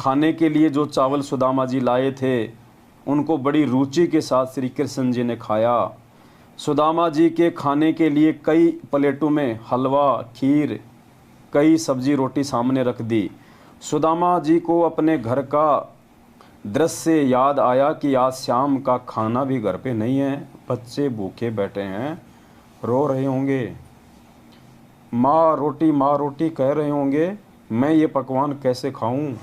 खाने के लिए जो चावल सुदामा जी लाए थे उनको बड़ी रुचि के साथ श्री कृष्ण जी ने खाया। सुदामा जी के खाने के लिए कई प्लेटों में हलवा, खीर, कई सब्जी रोटी सामने रख दी। सुदामा जी को अपने घर का दृश्य याद आया कि आज शाम का खाना भी घर पे नहीं है, बच्चे भूखे बैठे हैं, रो रहे होंगे, माँ रोटी कह रहे होंगे, मैं ये पकवान कैसे खाऊं?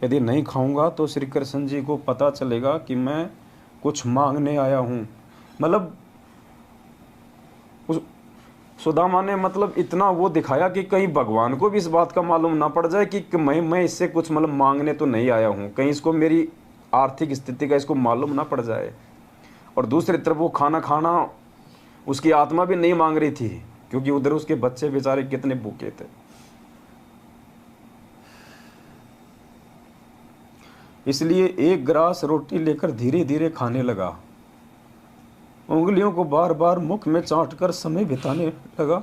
यदि नहीं खाऊंगा तो श्री कृष्ण जी को पता चलेगा कि मैं कुछ मांगने आया हूं। मतलब सुदामा ने मतलब इतना वो दिखाया कि कहीं भगवान को भी इस बात का मालूम ना पड़ जाए कि मैं इससे कुछ मतलब मांगने तो नहीं आया हूँ, कहीं इसको मेरी आर्थिक स्थिति का इसको मालूम ना पड़ जाए। और दूसरी तरफ वो खाना उसकी आत्मा भी नहीं मांग रही थी, क्योंकि उधर उसके बच्चे बेचारे कितने भूखे थे। इसलिए एक ग्रास रोटी लेकर धीरे धीरे खाने लगा, उंगलियों को बार बार मुख में चाटकर समय बिताने लगा।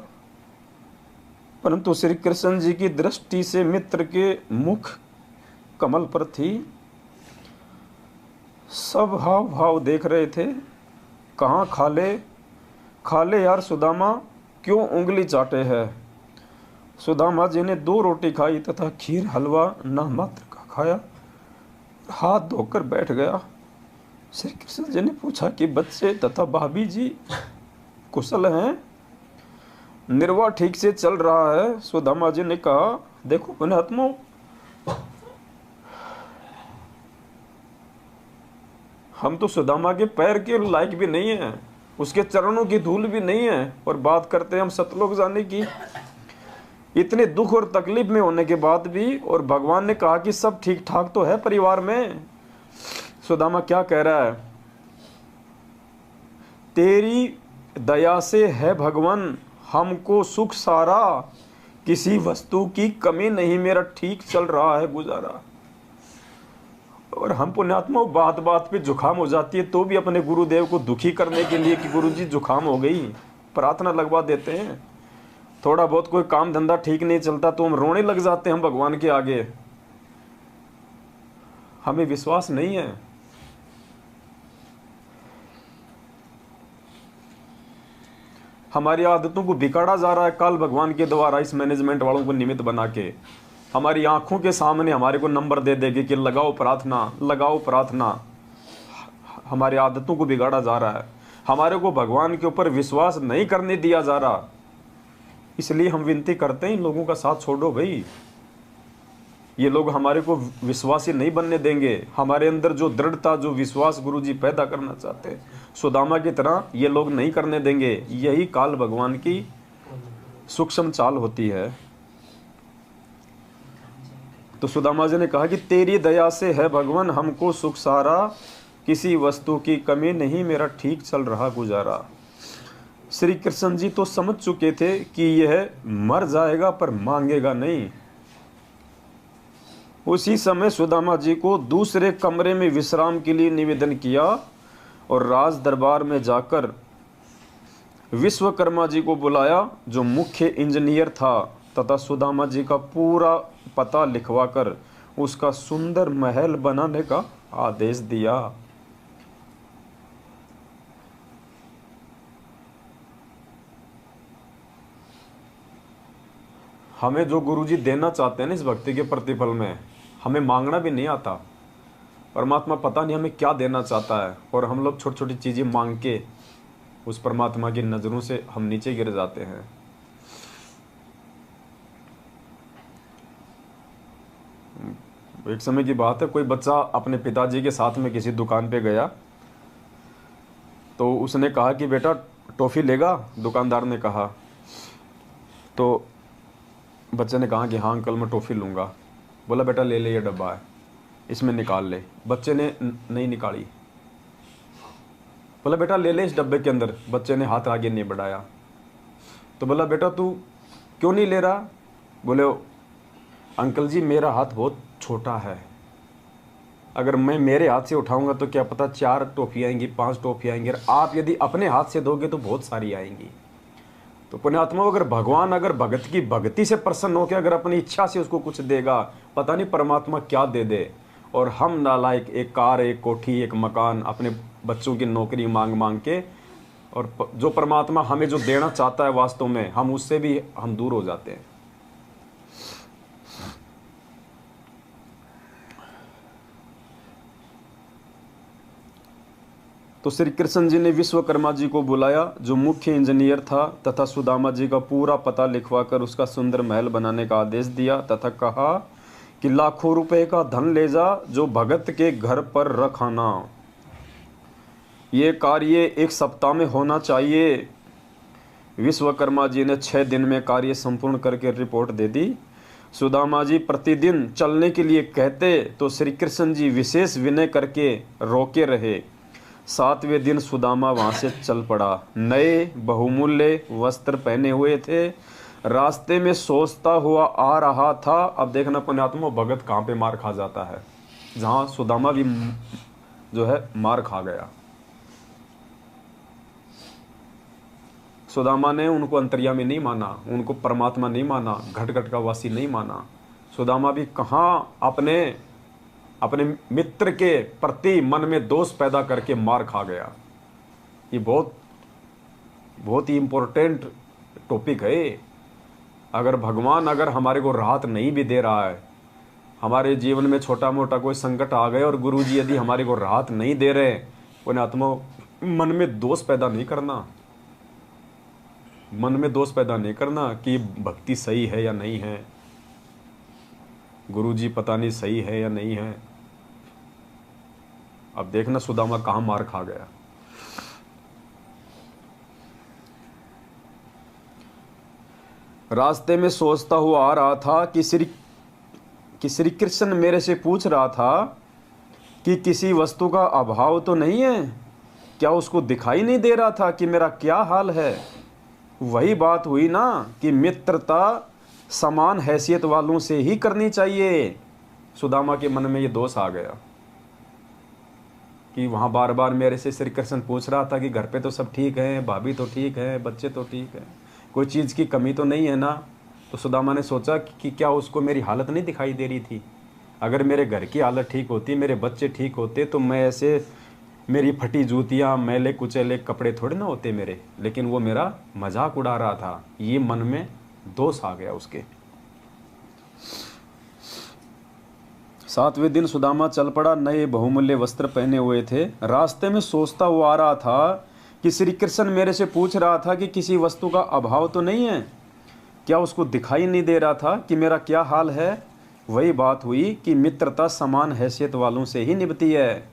परंतु श्री कृष्ण जी की दृष्टि से मित्र के मुख कमल पर थी। सब हाव भाव देख रहे थे। कहाँ खा ले यार सुदामा, क्यों उंगली चाटे है? सुदामा जी ने 2 रोटी खाई तथा खीर हलवा ना मात्र का खाया, हाथ धोकर बैठ गया। श्री कृष्ण जी ने पूछा कि बच्चे तथा भाभी जी कुशल हैं? निर्वाह ठीक से चल रहा है? सुदामा जी ने कहा, देखो पुण्यात्मा, हम तो सुदामा के पैर के लायक भी नहीं है, उसके चरणों की धूल भी नहीं है, और बात करते हैं हम सतलोक जाने की। इतने दुख और तकलीफ में होने के बाद भी, और भगवान ने कहा कि सब ठीक ठाक तो है परिवार में। सुदामा क्या कह रहा है? तेरी दया से है भगवान हमको सुख सारा, किसी वस्तु की कमी नहीं, मेरा ठीक चल रहा है गुजारा। और हम पुण्यात्मा बात बात पे जुकाम हो जाती है तो भी अपने गुरुदेव को दुखी करने के लिए कि गुरुजी जुकाम हो गई, प्रार्थना लगवा देते हैं। थोड़ा बहुत कोई काम धंधा ठीक नहीं चलता तो हम रोने लग जाते हैं हम भगवान के आगे। हमें विश्वास नहीं है। हमारी आदतों को बिगाड़ा जा रहा है काल भगवान के द्वारा, इस मैनेजमेंट वालों को निमित्त बना के। हमारी आंखों के सामने हमारे को नंबर दे देगी कि लगाओ प्रार्थना। हमारी आदतों को बिगाड़ा जा रहा है, हमारे को भगवान के ऊपर विश्वास नहीं करने दिया जा रहा। इसलिए हम विनती करते हैं इन लोगों का साथ छोड़ो भाई, ये लोग हमारे को विश्वासी नहीं बनने देंगे। हमारे अंदर जो दृढ़ता, जो विश्वास गुरुजी पैदा करना चाहते हैं, सुदामा की तरह ये लोग नहीं करने देंगे। यही काल भगवान की सूक्ष्म चाल होती है। तो सुदामा जी ने कहा कि तेरी दया से है भगवान हमको सुख सारा, किसी वस्तु की कमी नहीं, मेरा ठीक चल रहा गुजारा। श्री कृष्ण जी तो समझ चुके थे कि यह मर जाएगा पर मांगेगा नहीं। उसी समय सुदामा जी को दूसरे कमरे में विश्राम के लिए निवेदन किया और राज दरबार में जाकर विश्वकर्मा जी को बुलाया, जो मुख्य इंजीनियर था, तथा सुदामा जी का पूरा पता लिखवाकर उसका सुंदर महल बनाने का आदेश दिया। हमें जो गुरुजी देना चाहते हैं ना इस भक्ति के प्रतिफल में, हमें मांगना भी नहीं आता। परमात्मा पता नहीं हमें क्या देना चाहता है, और हम लोग छोटी छोटी चीज़ें मांग के उस परमात्मा की नज़रों से हम नीचे गिर जाते हैं। एक समय की बात है, कोई बच्चा अपने पिताजी के साथ में किसी दुकान पे गया, तो उसने कहा कि बेटा टॉफ़ी लेगा? दुकानदार ने कहा। तो बच्चे ने कहा कि हाँ अंकल मैं टॉफ़ी लूँगा। बोला बेटा ले ले, ये डब्बा है, इसमें निकाल ले। बच्चे ने नहीं निकाली। बोला बेटा ले ले इस डब्बे के अंदर। बच्चे ने हाथ आगे नहीं बढ़ाया। तो बोला बेटा तू क्यों नहीं ले रहा? बोले अंकल जी मेरा हाथ बहुत छोटा है, अगर मैं मेरे हाथ से उठाऊंगा तो क्या पता 4 टॉफ़ी आएंगी, 5 टॉफ़ी आएंगी, और आप यदि अपने हाथ से दोगे तो बहुत सारी आएंगी। तो पुण्यात्मा, अगर भगवान अगर भगत की भक्ति से प्रसन्न होकर अगर अपनी इच्छा से उसको कुछ देगा, पता नहीं परमात्मा क्या दे दे। और हम नालायक एक कार, एक कोठी, एक मकान, अपने बच्चों की नौकरी मांग मांग के, और जो परमात्मा हमें जो देना चाहता है वास्तव में, हम उससे भी हम दूर हो जाते हैं। तो श्री कृष्ण जी ने विश्वकर्मा जी को बुलाया, जो मुख्य इंजीनियर था, तथा सुदामा जी का पूरा पता लिखवाकर उसका सुंदर महल बनाने का आदेश दिया, तथा कहा कि लाखों रुपए का धन ले जा, जो भगत के घर पर रख आना। ये कार्य 1 सप्ताह में होना चाहिए। विश्वकर्मा जी ने 6 दिन में कार्य संपूर्ण करके रिपोर्ट दे दी। सुदामा जी प्रतिदिन चलने के लिए कहते तो श्री कृष्ण जी विशेष विनय करके रोके रहे। 7वें दिन सुदामा वहां से चल पड़ा। नए बहुमूल्य वस्त्र पहने हुए थे, रास्ते में सोचता हुआ आ रहा था। अब देखना पुण्यात्मा, भगत कहाँ पे मार खा जाता है, जहां सुदामा भी जो है मार खा गया। सुदामा ने उनको अंतर्यामी नहीं माना, उनको परमात्मा नहीं माना, घट घट का वासी नहीं माना। सुदामा भी कहाँ अपने मित्र के प्रति मन में दोष पैदा करके मार खा गया। ये बहुत ही इम्पोर्टेंट टॉपिक है। अगर भगवान अगर हमारे को राहत नहीं भी दे रहा है, हमारे जीवन में छोटा मोटा कोई संकट आ गए और गुरुजी यदि हमारे को राहत नहीं दे रहे, पुण्यात्मा, मन में दोष पैदा नहीं करना, मन में दोष पैदा नहीं करना कि भक्ति सही है या नहीं है, गुरुजी पता नहीं सही है या नहीं है। अब देखना सुदामा कहाँ मार खा गया। रास्ते में सोचता हुआ आ रहा था कि श्री कृष्ण मेरे से पूछ रहा था कि किसी वस्तु का अभाव तो नहीं है। क्या उसको दिखाई नहीं दे रहा था कि मेरा क्या हाल है? वही बात हुई ना कि मित्रता समान हैसियत वालों से ही करनी चाहिए। सुदामा के मन में ये दोष आ गया कि वहाँ बार बार मेरे से श्री कृष्ण पूछ रहा था कि घर पे तो सब ठीक है, भाभी तो ठीक है, बच्चे तो ठीक है, कोई चीज़ की कमी तो नहीं है ना। तो सुदामा ने सोचा कि क्या उसको मेरी हालत नहीं दिखाई दे रही थी? अगर मेरे घर की हालत ठीक होती, मेरे बच्चे ठीक होते, तो मैं ऐसे मेरी फटी जूतियाँ, मैले कुचेले कपड़े थोड़े ना होते मेरे। लेकिन वो मेरा मजाक उड़ा रहा था। ये मन में दोष आ गया उसके। 7वें दिन सुदामा चल पड़ा। नए बहुमूल्य वस्त्र पहने हुए थे। रास्ते में सोचता हुआ आ रहा था कि श्री कृष्ण मेरे से पूछ रहा था कि किसी वस्तु का अभाव तो नहीं है। क्या उसको दिखाई नहीं दे रहा था कि मेरा क्या हाल है? वही बात हुई कि मित्रता समान हैसियत वालों से ही निभती है।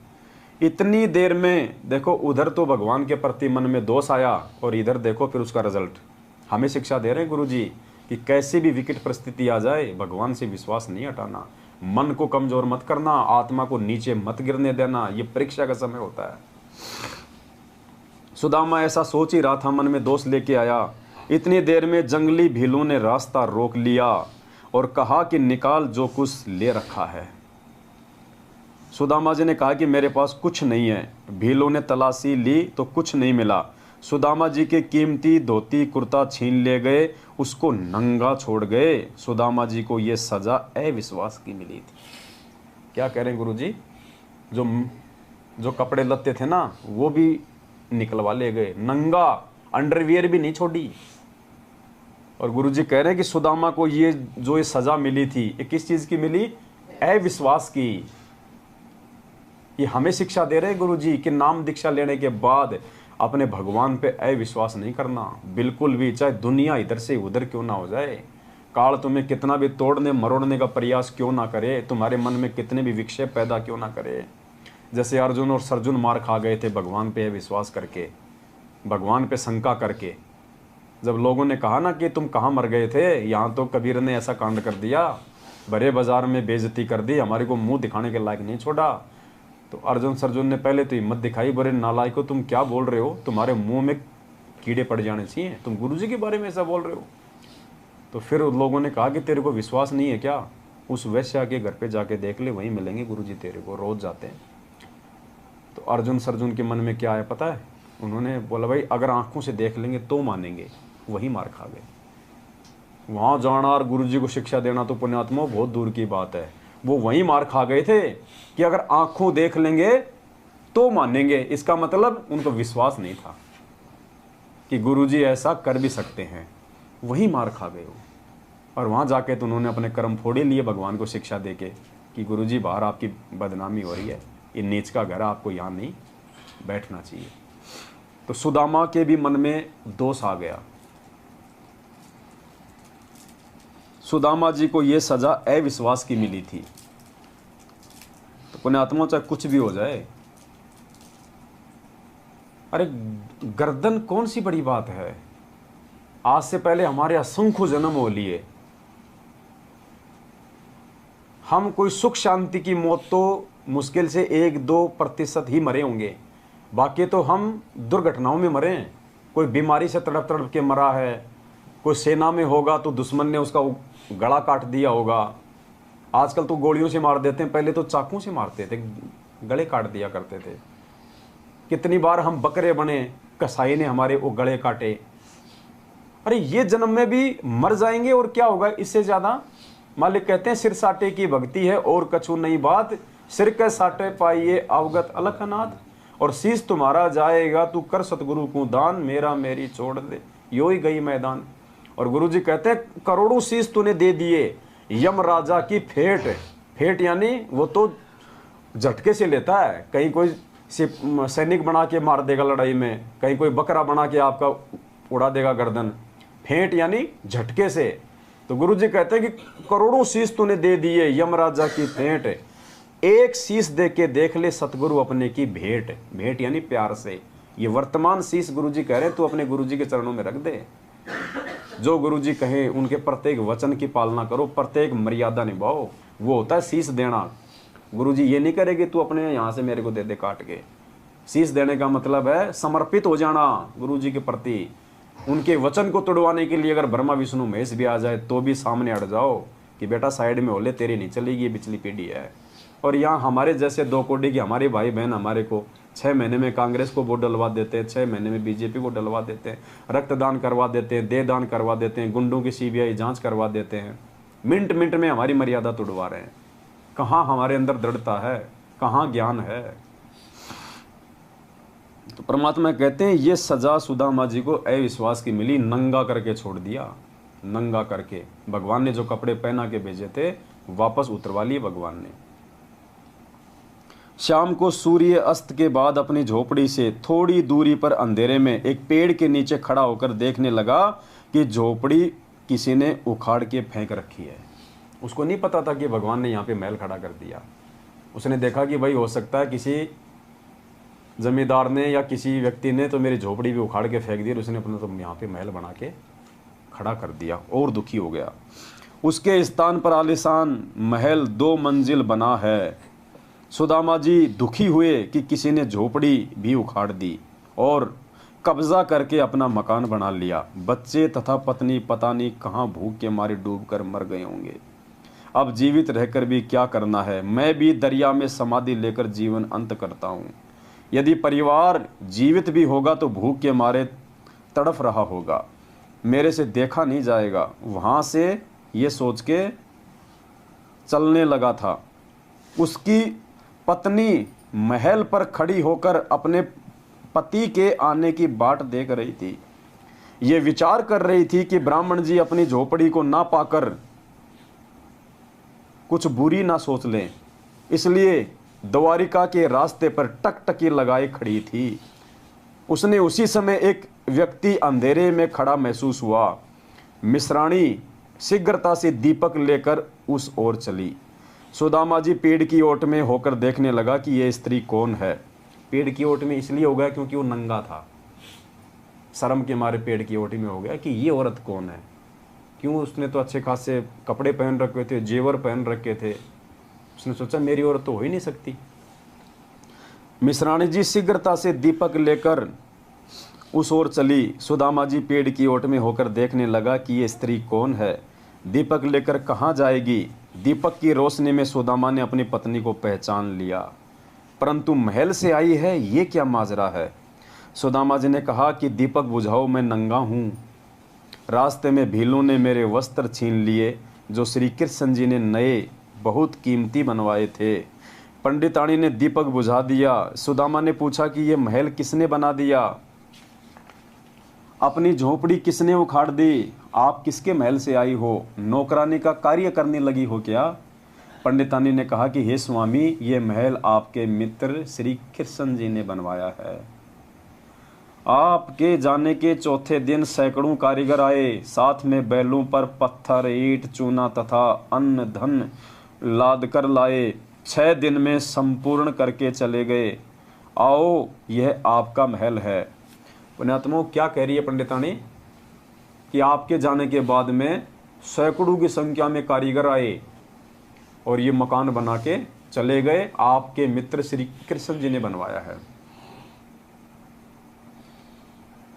इतनी देर में देखो, उधर तो भगवान के प्रति मन में दोष आया और इधर देखो फिर उसका रिजल्ट। हमें शिक्षा दे रहे हैं गुरुजी कि कैसी भी विकट परिस्थिति आ जाए, भगवान से विश्वास नहीं हटाना, मन को कमजोर मत करना, आत्मा को नीचे मत गिरने देना। ये परीक्षा का समय होता है। सुदामा ऐसा सोच ही रहा था, मन में दोष लेके आया। इतनी देर में जंगली भीलों ने रास्ता रोक लिया और कहा कि निकाल जो कुछ ले रखा है। सुदामा जी ने कहा कि मेरे पास कुछ नहीं है। भीलों ने तलाशी ली तो कुछ नहीं मिला। सुदामा जी के कीमती धोती कुर्ता छीन ले गए, उसको नंगा छोड़ गए। सुदामा जी को ये सजा अविश्वास की मिली थी। क्या कह रहे हैं गुरुजी? जो कपड़े लत्ते थे ना, वो भी निकलवा ले गए, नंगा, अंडरवियर भी नहीं छोड़ी। और गुरुजी कह रहे हैं कि सुदामा को ये सजा मिली थी, ये किस चीज की मिली? अविश्वास की। ये हमें शिक्षा दे रहे हैं गुरुजी कि नाम दीक्षा लेने के बाद अपने भगवान पे अविश्वास नहीं करना बिल्कुल भी, चाहे दुनिया इधर से उधर क्यों ना हो जाए, काल तुम्हें कितना भी तोड़ने मरोड़ने का प्रयास क्यों ना करे, तुम्हारे मन में कितने भी विक्षेप पैदा क्यों ना करे। जैसे अर्जुन और सर्जुन मार खा गए थे भगवान पे विश्वास करके, भगवान पे शंका करके। जब लोगों ने कहा ना कि तुम कहाँ मर गए थे, यहाँ तो कबीर ने ऐसा कांड कर दिया, बड़े बाजार में बेइज्जती कर दी, हमारे को मुंह दिखाने के लायक नहीं छोड़ा। तो अर्जुन सर्जुन ने पहले तो हिम्मत दिखाई, बोले नालायको तुम क्या बोल रहे हो, तुम्हारे मुंह में कीड़े पड़ जाने चाहिए, तुम गुरुजी के बारे में ऐसा बोल रहे हो। तो फिर लोगों ने कहा कि तेरे को विश्वास नहीं है क्या, उस वैश्या के घर पे जाके देख ले, वहीं मिलेंगे गुरुजी तेरे को, रोज जाते हैं। तो अर्जुन सर्जुन के मन में क्या आया पता है? उन्होंने बोला भाई अगर आंखों से देख लेंगे तो मानेंगे, वही मार खा गए। वहाँ जाना और गुरु जी को शिक्षा देना तो पुण्यात्मा बहुत दूर की बात है। वो वहीं मार खा गए थे कि अगर आंखों देख लेंगे तो मानेंगे। इसका मतलब उनको विश्वास नहीं था कि गुरु जी ऐसा कर भी सकते हैं। वहीं मार खा गए वो। और वहाँ जाके तो उन्होंने अपने कर्म फोड़े लिए भगवान को शिक्षा देके कि गुरु जी बाहर आपकी बदनामी हो रही है, ये नीच का घर है, आपको यहाँ नहीं बैठना चाहिए। तो सुदामा के भी मन में दोष आ गया। सुदामा जी को ये सजा अविश्वास की मिली थी। तो पुण्यात्मा चाहे कुछ भी हो जाए, अरे गर्दन कौन सी बड़ी बात है। आज से पहले हमारे असंख्य जन्म हो लिए, हम कोई सुख शांति की मौत तो मुश्किल से 1-2% ही मरे होंगे, बाकी तो हम दुर्घटनाओं में मरे हैं। कोई बीमारी से तड़प तड़प के मरा है, कोई सेना में होगा तो दुश्मन ने उसका गला काट दिया होगा। आजकल तो गोलियों से मार देते हैं, पहले तो चाकू से मारते थे, गले काट दिया करते थे। कितनी बार हम बकरे बने, कसाई ने हमारे वो गले काटे। अरे ये जन्म में भी मर जाएंगे और क्या होगा इससे ज्यादा। मालिक कहते हैं सिर साटे की भक्ति है और कछु नहीं बात, सिर के साटे पाइए अवगत अलखनाथ। और शीश तुम्हारा जाएगा तू कर सतगुरु को दान, मेरा मेरी छोड़ दे यो ही गई मैदान। और गुरु जी कहते हैं करोड़ों शीश तूने दे दिए यम राजा की फेट। फेट यानी वो तो झटके से लेता है, कहीं कोई सैनिक बना के मार देगा लड़ाई में, कहीं कोई बकरा बना के आपका उड़ा देगा गर्दन। फेंट यानी झटके से। तो गुरु जी कहते हैं कि करोड़ों शीश तूने दे दिए यमराजा की फेंट, एक शीश दे के देख ले सतगुरु अपने की भेंट। भेंट यानी प्यार से। ये वर्तमान शीश गुरु जी कह रहे हैं तू अपने गुरु जी के चरणों में रख दे। जो गुरु जी कहें उनके प्रत्येक वचन की पालना करो, प्रत्येक मर्यादा निभाओ, वो होता है शीश देना। गुरु जी ये नहीं करेंगे तू अपने यहाँ से मेरे को दे दे काट के। शीश देने का मतलब है समर्पित हो जाना गुरु जी के प्रति। उनके वचन को तोड़वाने के लिए अगर ब्रह्मा विष्णु महेश भी आ जाए तो भी सामने अड़ जाओ कि बेटा साइड में हो ले, तेरी नहीं चलेगी, ये पिछली पीढ़ी है। और यहाँ हमारे जैसे 2 कोड़ी के हमारे भाई बहन हमारे को 6 महीने में कांग्रेस को वोट डलवा देते हैं, 6 महीने में बीजेपी को डलवा देते हैं, रक्तदान करवा देते हैं, देहदान करवा देते हैं, गुंडों की सीबीआई जांच करवा देते हैं। मिनट मिनट में हमारी मर्यादा तोड़वा रहे हैं। कहाँ हमारे अंदर दृढ़ता है, कहाँ ज्ञान है। तो परमात्मा कहते हैं ये सजा सुदामा जी को अविश्वास की मिली, नंगा करके छोड़ दिया। नंगा करके भगवान ने जो कपड़े पहना के भेजे थे वापस उतरवा लिए भगवान ने। शाम को सूर्य अस्त के बाद अपनी झोपड़ी से थोड़ी दूरी पर अंधेरे में एक पेड़ के नीचे खड़ा होकर देखने लगा कि झोपड़ी किसी ने उखाड़ के फेंक रखी है। उसको नहीं पता था कि भगवान ने यहाँ पे महल खड़ा कर दिया। उसने देखा कि भाई हो सकता है किसी जमींदार ने या किसी व्यक्ति ने तो मेरी झोपड़ी भी उखाड़ के फेंक दी, और उसने अपना तो यहाँ पे महल बना के खड़ा कर दिया और दुखी हो गया। उसके स्थान पर आलीशान महल 2 मंजिल बना है। सुदामा जी दुखी हुए कि किसी ने झोपड़ी भी उखाड़ दी और कब्जा करके अपना मकान बना लिया। बच्चे तथा पत्नी पता नहीं कहाँ भूख के मारे डूबकर मर गए होंगे। अब जीवित रहकर भी क्या करना है, मैं भी दरिया में समाधि लेकर जीवन अंत करता हूँ। यदि परिवार जीवित भी होगा तो भूख के मारे तड़फ रहा होगा, मेरे से देखा नहीं जाएगा। वहाँ से ये सोच के चलने लगा था। उसकी पत्नी महल पर खड़ी होकर अपने पति के आने की बाट देख रही थी। ये विचार कर रही थी कि ब्राह्मण जी अपनी झोपड़ी को ना पाकर कुछ बुरी ना सोच लें, इसलिए द्वारिका के रास्ते पर टकटकी लगाए खड़ी थी। उसने उसी समय एक व्यक्ति अंधेरे में खड़ा महसूस हुआ। मिश्राणी शीघ्रता से दीपक लेकर उस ओर चली। सुदामा जी पेड़ की ओट में होकर देखने लगा कि यह स्त्री कौन है। पेड़ की ओट में इसलिए हो गया क्योंकि वो नंगा था, शर्म के मारे पेड़ की ओट में हो गया कि ये औरत कौन है। क्यों, उसने तो अच्छे खासे कपड़े पहन रखे थे, जेवर पहन रखे थे। उसने सोचा मेरी औरत तो हो ही नहीं सकती। मिश्राणी जी शीघ्रता से दीपक लेकर उस ओर चली। सुदामा जी पेड़ की ओट में होकर देखने लगा कि ये स्त्री कौन है, दीपक लेकर कहाँ जाएगी। दीपक की रोशनी में सुदामा ने अपनी पत्नी को पहचान लिया, परंतु महल से आई है, ये क्या माजरा है। सुदामा जी ने कहा कि दीपक बुझाओ, मैं नंगा हूँ। रास्ते में भीलों ने मेरे वस्त्र छीन लिए, जो श्री कृष्ण जी ने नए बहुत कीमती बनवाए थे। पंडितानी ने दीपक बुझा दिया। सुदामा ने पूछा कि ये महल किसने बना दिया, अपनी झोपड़ी किसने उखाड़ दी, आप किसके महल से आई हो, नौकरानी का कार्य करने लगी हो क्या? पंडितानी ने कहा कि हे स्वामी, ये महल आपके मित्र श्री कृष्ण जी ने बनवाया है। आपके जाने के चौथे दिन सैकड़ों कारीगर आए, साथ में बैलों पर पत्थर, ईंट, चूना तथा अन्न धन लाद कर लाए। 6 दिन में संपूर्ण करके चले गए। आओ, यह आपका महल है। पुण्यात्माओं, क्या कह रही है पंडितानी कि आपके जाने के बाद में सैकड़ों की संख्या में कारीगर आए और ये मकान बना के चले गए। आपके मित्र श्री कृष्ण जी ने बनवाया है।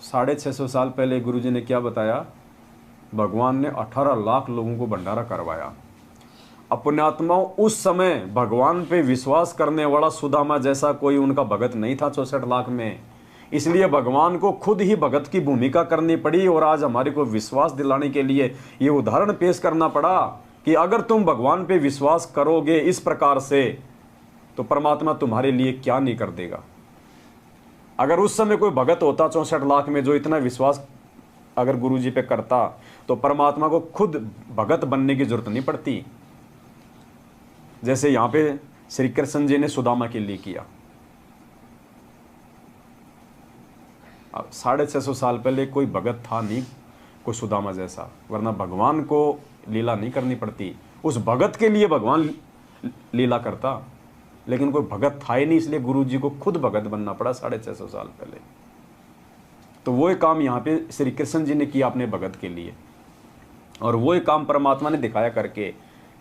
650 साल पहले गुरुजी ने क्या बताया? भगवान ने 18 लाख लोगों को भंडारा करवाया। पुण्यात्माओं, उस समय भगवान पे विश्वास करने वाला सुदामा जैसा कोई उनका भगत नहीं था 64 लाख में। इसलिए भगवान को खुद ही भगत की भूमिका करनी पड़ी और आज हमारे को विश्वास दिलाने के लिए ये उदाहरण पेश करना पड़ा कि अगर तुम भगवान पे विश्वास करोगे इस प्रकार से, तो परमात्मा तुम्हारे लिए क्या नहीं कर देगा। अगर उस समय कोई भगत होता 64 लाख में जो इतना विश्वास अगर गुरुजी पे करता, तो परमात्मा को खुद भगत बनने की जरूरत नहीं पड़ती, जैसे यहां पे श्री कृष्ण जी ने सुदामा के लिए किया। अब 650 साल पहले कोई भगत था नहीं कोई सुदामा जैसा, वरना भगवान को लीला नहीं करनी पड़ती। उस भगत के लिए भगवान लीला करता, लेकिन कोई भगत था ही नहीं, इसलिए गुरु जी को खुद भगत बनना पड़ा 650 साल पहले। तो वो काम यहाँ पे श्री कृष्ण जी ने किया अपने भगत के लिए, और वो काम परमात्मा ने दिखाया करके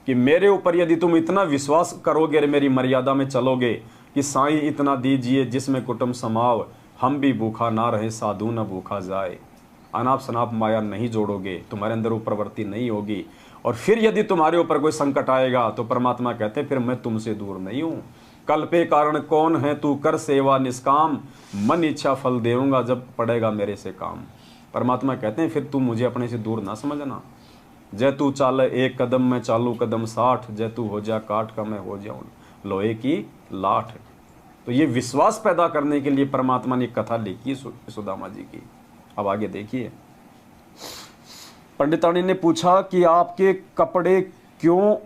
कि मेरे ऊपर यदि तुम इतना विश्वास करोगे और मेरी मर्यादा में चलोगे कि साईं इतना दीजिए जिसमें कुटुंब समाव, हम भी भूखा ना रहे साधु न भूखा जाए, अनाप शनाप माया नहीं जोड़ोगे, तुम्हारे अंदर वो प्रवृत्ति नहीं होगी, और फिर यदि तुम्हारे ऊपर कोई संकट आएगा तो परमात्मा कहते हैं फिर मैं तुमसे दूर नहीं हूं। कल पे कारण कौन है, तू कर सेवा निष्काम, मन इच्छा फल देऊंगा जब पड़ेगा मेरे से काम। परमात्मा कहते हैं फिर तू मुझे अपने से दूर ना समझना। जय तू चाल 1 कदम मैं चालू कदम 60, जय तू हो जा काठ का मैं हो जाऊं लोहे की लाठ। तो ये विश्वास पैदा करने के लिए परमात्मा ने कथा लिखी सुदामा जी की। अब आगे देखिए, पंडितानी ने पूछा कि आपके कपड़े क्यों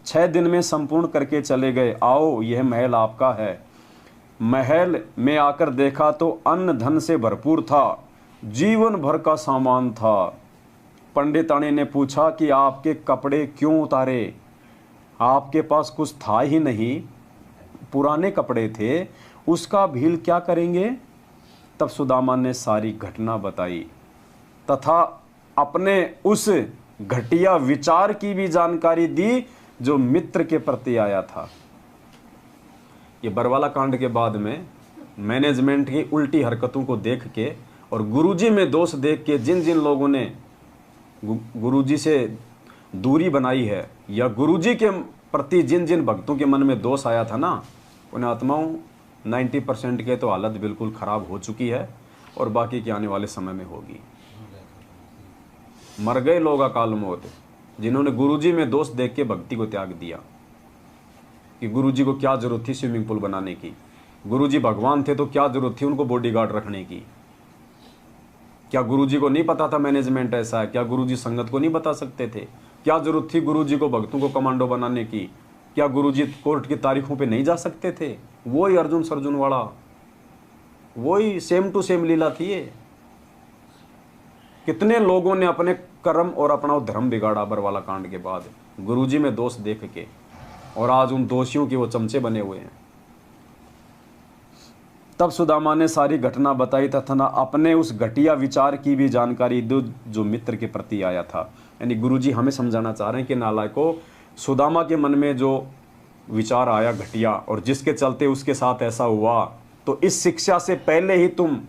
6 दिन में संपूर्ण करके चले गए? आओ, यह महल आपका है। महल में आकर देखा तो अन्न धन से भरपूर था, जीवन भर का सामान था। पंडितानी ने पूछा कि आपके कपड़े क्यों उतारे? आपके पास कुछ था ही नहीं, पुराने कपड़े थे, उसका भील क्या करेंगे? तब सुदामा ने सारी घटना बताई तथा अपने उस घटिया विचार की भी जानकारी दी जो मित्र के प्रति आया था। ये बरवाला कांड के बाद में मैनेजमेंट की उल्टी हरकतों को देख के और गुरुजी में दोष देख के जिन जिन लोगों ने गुरुजी से दूरी बनाई है या गुरुजी के प्रति जिन जिन भक्तों के मन में दोष आया था ना, उन्हें आत्माओं 90% के तो हालत बिल्कुल खराब हो चुकी है और बाकी के आने वाले समय में होगी। मर गए लोग अकाल मौत जिन्होंने गुरुजी में दोष देख के भक्ति को त्याग दिया कि गुरुजी को क्या जरूरत थी स्विमिंग पूल बनाने की, गुरुजी भगवान थे तो क्या जरूरत थी उनको बॉडीगार्ड रखने की। क्या गुरुजी को नहीं पता था मैनेजमेंट ऐसा है? क्या गुरुजी संगत को नहीं बता सकते थे? क्या जरूरत थी गुरुजी को भक्तों को कमांडो बनाने की? क्या गुरुजी कोर्ट की तारीखों पे नहीं जा सकते थे? वही अर्जुन सर्जुन वाला, वही सेम टू सेम लीला थी ये। कितने लोगों ने अपने कर्म और अपना धर्म बिगाड़ा बरवाला कांड के बाद गुरुजी में दोष देख के, और आज उन दोषियों के वो चमचे बने हुए हैं। तब सुदामा ने सारी घटना बताई तथा ना अपने उस घटिया विचार की भी जानकारी दी जो मित्र के प्रति आया था। यानी गुरुजी हमें समझाना चाह रहे हैं कि नालायकों, सुदामा के मन में जो विचार आया घटिया और जिसके चलते उसके साथ ऐसा हुआ, तो इस शिक्षा से पहले ही तुम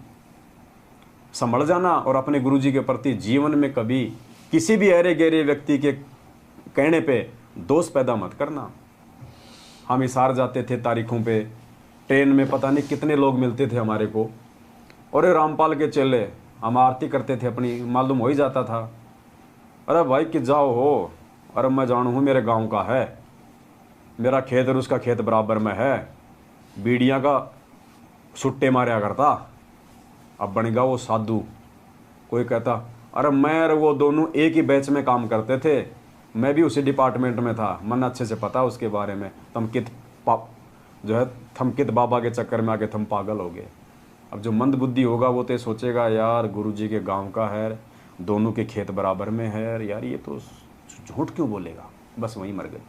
संभल जाना और अपने गुरुजी के प्रति जीवन में कभी किसी भी अरे गहरे व्यक्ति के कहने पे दोष पैदा मत करना। हम हिसार जाते थे तारीखों पे, ट्रेन में पता नहीं कितने लोग मिलते थे हमारे को, और ये रामपाल के चेले हम आरती करते थे अपनी, मालूम हो ही जाता था। अरे भाई कि जाओ हो, अरे मैं जानू हूँ मेरे गांव का है, मेरा खेत और उसका खेत बराबर में है, बीड़ियाँ का सुट्टे मारा करता। अब बन गया वो साधु। कोई कहता अरे मैं और वो दोनों एक ही बैच में काम करते थे, मैं भी उसी डिपार्टमेंट में था, मन अच्छे से पता उसके बारे में, जो है थमकित बाबा के चक्कर में आके थम पागल हो गए। अब जो मंद बुद्धि होगा वो तो सोचेगा यार गुरुजी के गांव का है, दोनों के खेत बराबर में है, यार ये तो झूठ क्यों बोलेगा, बस वहीं मर गए।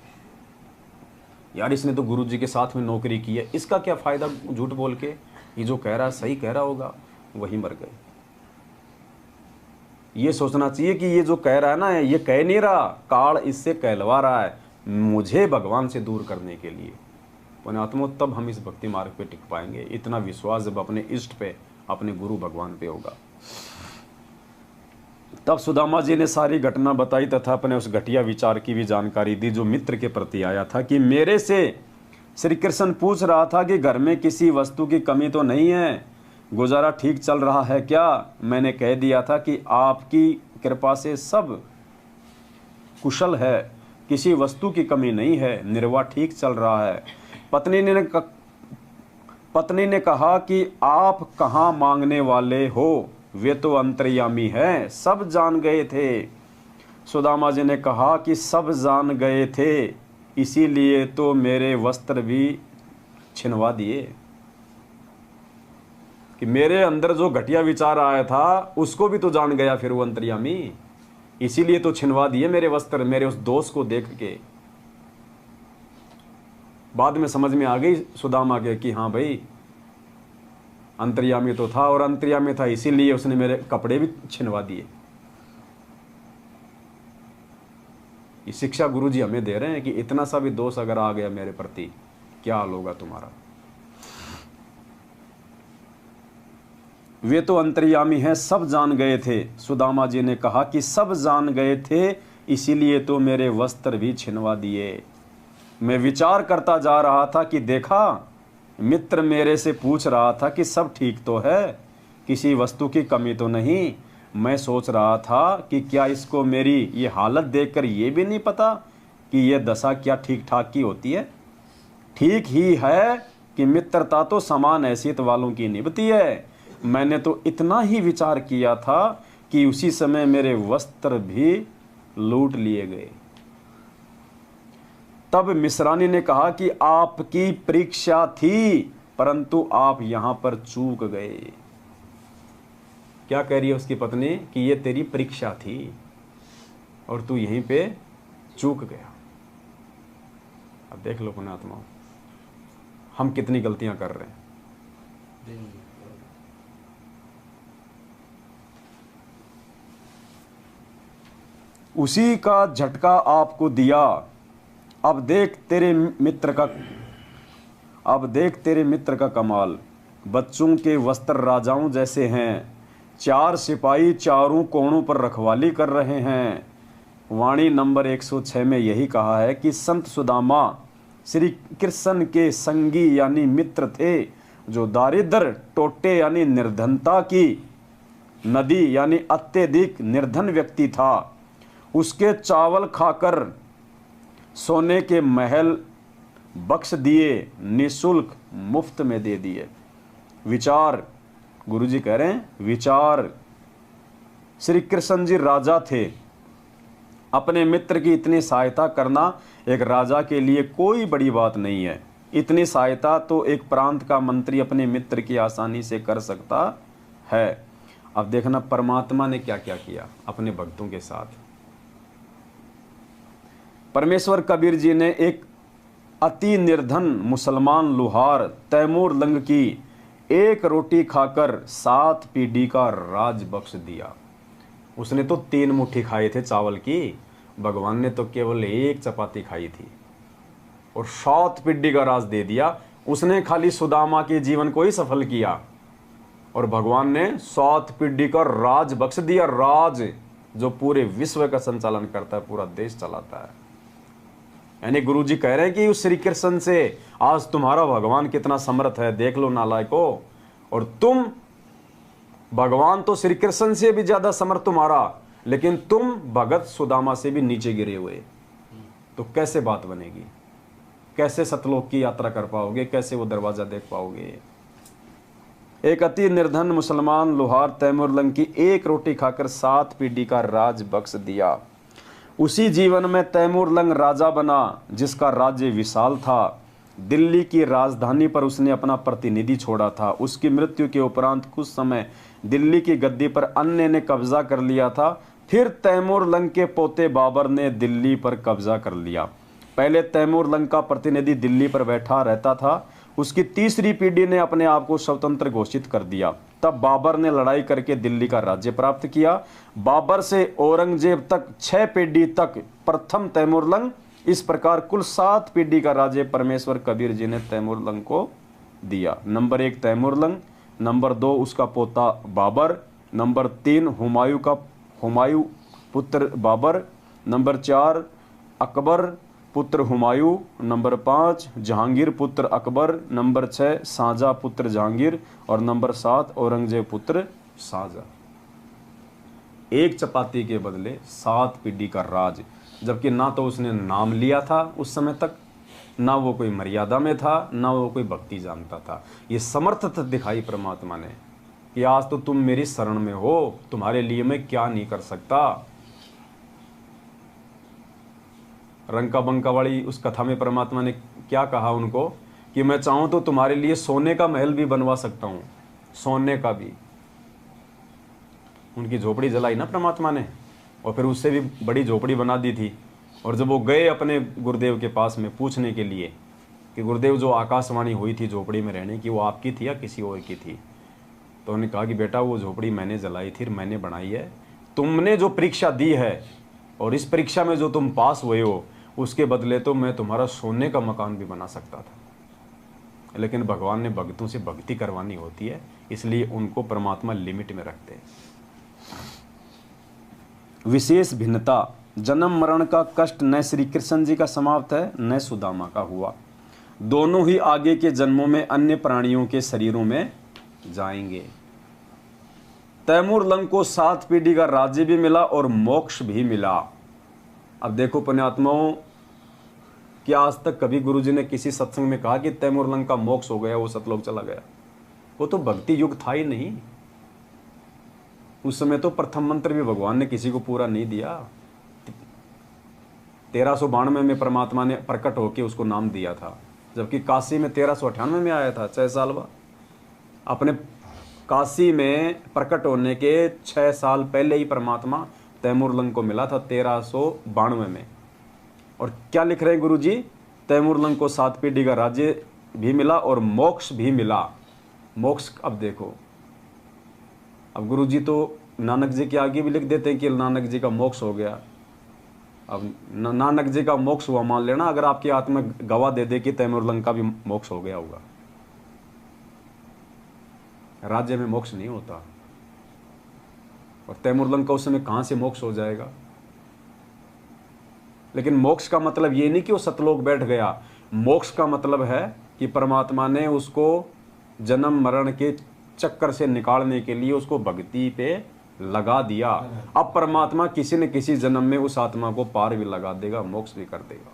यार इसने तो गुरुजी के साथ में नौकरी की है, इसका क्या फ़ायदा झूठ बोल के, ये जो कह रहा सही कह रहा होगा, वहीं मर गए। ये सोचना चाहिए कि ये जो कह रहा है ना, ये कह नहीं रहा, काल इससे कहलवा रहा है मुझे भगवान से दूर करने के लिए। पुण्यात्मो तब हम इस भक्ति मार्ग पे टिक पाएंगे। इतना विश्वास जब अपने इष्ट पे, अपने गुरु भगवान पे होगा। तब सुदामा जी ने सारी घटना बताई तथा अपने उस घटिया विचार की भी जानकारी दी जो मित्र के प्रति आया था, कि मेरे से श्री कृष्ण पूछ रहा था कि घर में किसी वस्तु की कमी तो नहीं है, गुजारा ठीक चल रहा है क्या। मैंने कह दिया था कि आपकी कृपा से सब कुशल है, किसी वस्तु की कमी नहीं है, निर्वाह ठीक चल रहा है। पत्नी ने कहा कि आप कहाँ मांगने वाले हो, वे तो अंतर्यामी है, सब जान गए थे। सुदामा जी ने कहा कि सब जान गए थे, इसीलिए तो मेरे वस्त्र भी छिनवा दिए। कि मेरे अंदर जो घटिया विचार आया था उसको भी तो जान गया फिर वो अंतर्यामी, इसीलिए तो छिनवा दिए मेरे वस्त्र, मेरे उस दोष को देख के। बाद में समझ में आ गई सुदामा के कि हाँ भाई अंतर्यामी तो था, और अंतर्यामी था इसीलिए उसने मेरे कपड़े भी छिनवा दिए। ये शिक्षा गुरुजी हमें दे रहे हैं कि इतना सा भी दोष अगर आ गया मेरे प्रति, क्या हाल होगा तुम्हारा। वे तो अंतर्यामी हैं, सब जान गए थे। सुदामा जी ने कहा कि सब जान गए थे, इसीलिए तो मेरे वस्त्र भी छिनवा दिए। मैं विचार करता जा रहा था कि देखा, मित्र मेरे से पूछ रहा था कि सब ठीक तो है, किसी वस्तु की कमी तो नहीं। मैं सोच रहा था कि क्या इसको मेरी ये हालत देखकर ये भी नहीं पता कि ये दशा क्या ठीक ठाक की होती है। ठीक ही है कि मित्रता तो समान हैसियत वालों की निभती है। मैंने तो इतना ही विचार किया था कि उसी समय मेरे वस्त्र भी लूट लिए गए। तब मिश्रानी ने कहा कि आपकी परीक्षा थी, परंतु आप यहां पर चूक गए। क्या कह रही है उसकी पत्नी कि ये तेरी परीक्षा थी और तू यहीं पे चूक गया। अब देख लो पुण्यात्मा, हम कितनी गलतियां कर रहे हैं। उसी का झटका आपको दिया। अब देख तेरे मित्र का कमाल। बच्चों के वस्त्र राजाओं जैसे हैं, 4 सिपाही चारों कोणों पर रखवाली कर रहे हैं। वाणी नंबर 106 में यही कहा है कि संत सुदामा श्री कृष्ण के संगी यानी मित्र थे, जो दारिद्र टोटे यानी निर्धनता की नदी यानी अत्यधिक निर्धन व्यक्ति था। उसके चावल खाकर सोने के महल बख्श दिए, निःशुल्क मुफ्त में दे दिए। विचार, गुरुजी कह रहे हैं विचार। श्री कृष्ण जी राजा थे, अपने मित्र की इतनी सहायता करना एक राजा के लिए कोई बड़ी बात नहीं है। इतनी सहायता तो एक प्रांत का मंत्री अपने मित्र की आसानी से कर सकता है। अब देखना परमात्मा ने क्या क्या किया अपने भक्तों के साथ। परमेश्वर कबीर जी ने एक अति निर्धन मुसलमान लुहार तैमूर लंग की 1 रोटी खाकर 7 पीढ़ी का राज बख्श दिया। उसने तो 3 मुट्ठी खाए थे चावल की, भगवान ने तो केवल 1 चपाती खाई थी और 7 पीढ़ी का राज दे दिया। उसने खाली सुदामा के जीवन को ही सफल किया और भगवान ने 7 पीढ़ी का राज बख्श दिया। राज जो पूरे विश्व का संचालन करता है, पूरा देश चलाता है। यानी गुरुजी कह रहे हैं कि उस श्री कृष्ण से आज तुम्हारा भगवान कितना समर्थ है, देख लो नालायको। और तुम भगवान तो श्री कृष्ण से भी ज्यादा समर्थ तुम्हारा, लेकिन तुम भगत सुदामा से भी नीचे गिरे हुए, तो कैसे बात बनेगी? कैसे सतलोक की यात्रा कर पाओगे? कैसे वो दरवाजा देख पाओगे? एक अति निर्धन मुसलमान लोहार तैमूरलंग की एक रोटी खाकर 7 पीढ़ी का राज बख्श दिया। उसी जीवन में तैमूरलंग राजा बना, जिसका राज्य विशाल था। दिल्ली की राजधानी पर उसने अपना प्रतिनिधि छोड़ा था। उसकी मृत्यु के उपरांत कुछ समय दिल्ली की गद्दी पर अन्य ने कब्जा कर लिया था। फिर तैमूरलंग के पोते बाबर ने दिल्ली पर कब्जा कर लिया। पहले तैमूरलंग का प्रतिनिधि दिल्ली पर बैठा रहता था। उसकी तीसरी पीढ़ी ने अपने आप को स्वतंत्र घोषित कर दिया। तब बाबर ने लड़ाई करके दिल्ली का राज्य प्राप्त किया। बाबर से औरंगजेब तक 6 पीढ़ी तक प्रथम तैमूरलंग, इस प्रकार कुल 7 पीढ़ी का राज्य परमेश्वर कबीर जी ने तैमूरलंग को दिया। नंबर 1 तैमूरलंग, नंबर 2 उसका पोता बाबर, नंबर 3 हुमायूं पुत्र बाबर, नंबर 4 अकबर पुत्र हुमायूं, नंबर 5 जहांगीर पुत्र अकबर, नंबर 6 शाहजहां पुत्र जहांगीर और नंबर 7 औरंगजेब पुत्र शाहजहां। एक चपाती के बदले 7 पीढ़ी का राज, जबकि ना तो उसने नाम लिया था उस समय तक, ना वो कोई मर्यादा में था, ना वो कोई भक्ति जानता था। ये समर्थता दिखाई परमात्मा ने कि आज तो तुम मेरी शरण में हो, तुम्हारे लिए मैं क्या नहीं कर सकता। रंका बंका वाली उस कथा में परमात्मा ने क्या कहा उनको कि मैं चाहूं तो तुम्हारे लिए सोने का महल भी बनवा सकता हूं, सोने का भी। उनकी झोपड़ी जलाई ना परमात्मा ने, और फिर उससे भी बड़ी झोपड़ी बना दी थी। और जब वो गए अपने गुरुदेव के पास में पूछने के लिए कि गुरुदेव जो आकाशवाणी हुई थी झोपड़ी में रहने की, वो आपकी थी या किसी और की थी, तो उन्होंने कहा कि बेटा वो झोपड़ी मैंने जलाई थी, मैंने बनाई है। तुमने जो परीक्षा दी है और इस परीक्षा में जो तुम पास हुए हो, उसके बदले तो मैं तुम्हारा सोने का मकान भी बना सकता था। लेकिन भगवान ने भक्तों से भक्ति करवानी होती है, इसलिए उनको परमात्मा लिमिट में रखते हैं। विशेष भिन्नता, जन्म मरण का कष्ट न श्री कृष्ण जी का समाप्त है न सुदामा का हुआ। दोनों ही आगे के जन्मों में अन्य प्राणियों के शरीरों में जाएंगे। तैमूरलंग को 7 पीढ़ी का राज्य भी मिला और मोक्ष भी मिला। अब देखो पुण्यात्माओं, क्या आज तक कभी गुरुजी ने किसी सत्संग में कहा कि तैमूरलंग का मोक्ष हो गया, वो सतलोक चला गया? वो तो भक्ति युग था ही नहीं। उस समय तो प्रथम मंत्र भी भगवान ने किसी को पूरा नहीं दिया। 1392 में परमात्मा ने प्रकट होकर उसको नाम दिया था, जबकि काशी में 1398 में आया था, 6 साल बाद। अपने काशी में प्रकट होने के 6 साल पहले ही परमात्मा तैमूरलंग को मिला था, 1392 में। और क्या लिख रहे हैं गुरुजी? तैमूरलंग को 7 पीढ़ी का राज्य भी मिला और मोक्ष भी मिला। मोक्ष, अब देखो, अब गुरुजी तो नानक जी के आगे भी लिख देते हैं कि नानक जी का मोक्ष हो गया। अब नानक जी का मोक्ष हुआ मान लेना, अगर आपकी आत्मा गवाह दे दे कि तैमूरलंग का भी मोक्ष हो गया होगा। राज्य में मोक्ष नहीं होता, और तैमूरलंग का उस समय कहां से मोक्ष हो जाएगा? लेकिन मोक्ष का मतलब ये नहीं कि वो सतलोक बैठ गया। मोक्ष का मतलब है कि परमात्मा ने उसको जन्म मरण के चक्कर से निकालने के लिए उसको भक्ति पे लगा दिया। अब परमात्मा किसी न किसी जन्म में उस आत्मा को पार भी लगा देगा, मोक्ष भी कर देगा।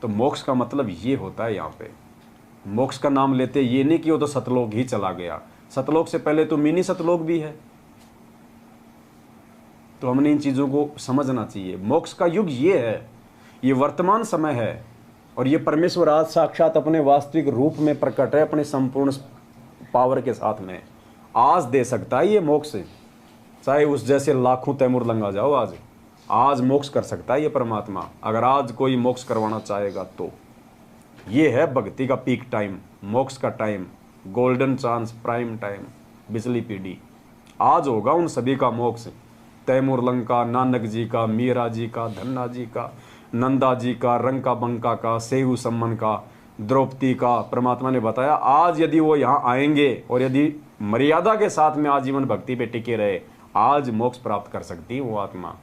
तो मोक्ष का मतलब ये होता है। यहाँ पे मोक्ष का नाम लेते ये नहीं कि वो तो सतलोक ही चला गया। सतलोक से पहले तो मिनी सतलोक भी है। तो हमने इन चीज़ों को समझना चाहिए। मोक्ष का युग ये है, ये वर्तमान समय है, और ये परमेश्वर आज साक्षात अपने वास्तविक रूप में प्रकट है, अपने संपूर्ण पावर के साथ में आज दे सकता है ये मोक्ष। चाहे उस जैसे लाखों तैमूरलंग आ जाओ, आज मोक्ष कर सकता है ये परमात्मा। अगर आज कोई मोक्ष करवाना चाहेगा तो ये है भक्ति का पीक टाइम, मोक्ष का time, golden chance, prime time, बिजली पीढ़ी। आज होगा उन सभी का मोक्ष, तैमूरलंग का, नानक जी का, मीरा जी का, धन्ना जी का, नंदा जी का, रंका बंका का, सेहू सम्मन का, द्रौपदी का। परमात्मा ने बताया आज यदि वो यहाँ आएंगे और यदि मर्यादा के साथ में आजीवन भक्ति पे टिके रहे, आज मोक्ष प्राप्त कर सकती है वो आत्मा।